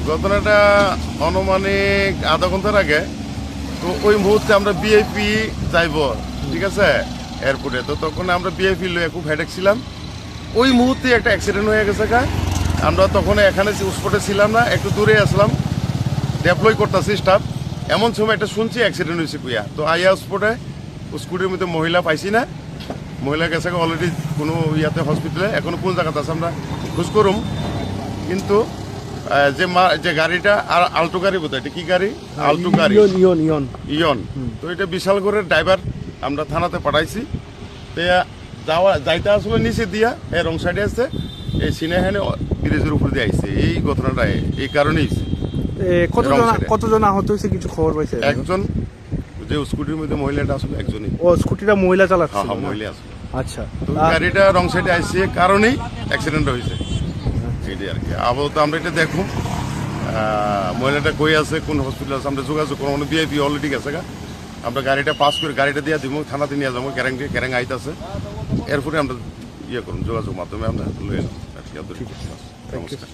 ঘটনাটা আনুমানিক আধা ঘন্টার আগে। তো ওই মুহূর্তে আমরা বিআইপি যাইব, ঠিক আছে, এয়ারপোর্টে। তো তখন আমরা বিআইপি লয়ে খুব হেডেক ছিলাম। ওই মুহূর্তে একটা অ্যাক্সিডেন্ট হয়ে গেছে। আমরা তখন এখানে স্পটে ছিলাম না, একটু দূরে আসলাম, ডেপ্লয় করতেছি স্টাফ। এমন সময় একটা শুনছি অ্যাক্সিডেন্ট হয়েছে কুইয়া। তো আইয়া স্পটে স্কুটির মধ্যে মহিলা পাইছি না, মহিলা গেছে অলরেডি কোনো ইয়াতে হসপিটালে। এখনো কোন জায়গাতে আছে আমরা খোঁজ করুম। কিন্তু যে গাড়িটা আর আল্টো গাড়ি বোধ, এটা কি গাড়ি? আল্টো গাড়ি, ইয়ন। তো এটা বিশালগড়ের ড্রাইভার আমরা থানাতে পাঠাইছি। তো যাইতে আসলে নিচে দিয়া রং সাইডে আসছে, এই সিনেহানে ব্রিজের উপর দিয়ে আইছে। এই ঘটনাটা এই কারণেই। কতজন আহত হয়েছে কিছু খবর পাইছে? একজন, যে স্কুটির মধ্যে মহিলাটা আসলে একজনই। ও স্কুটিটা মহিলা চালাচ্ছে? হ্যাঁ, মহিলা আসলে। আচ্ছা, তো গাড়িটা রং সাইডে আইছে কারণেই অ্যাক্সিডেন্ট হয়েছে, এটাই আর কি। আপাতত আমরা এটা দেখুন মহিলাটা কই আছে, কোন হসপিটাল আছে, আমরা যোগাযোগ করবো। মানে বিআইপি অলরেডি গেছে আমরা গাড়িটা পাস করে গাড়িটা দিয়ে দিব, থানাতে নিয়ে যাবো। ক্যারেং আইতাছে, এরপরে আমরা ইয়ে করুন, যোগাযোগ মাধ্যমে আমরা লয়ে এলাম। ঠিক আছে, নমস্কার।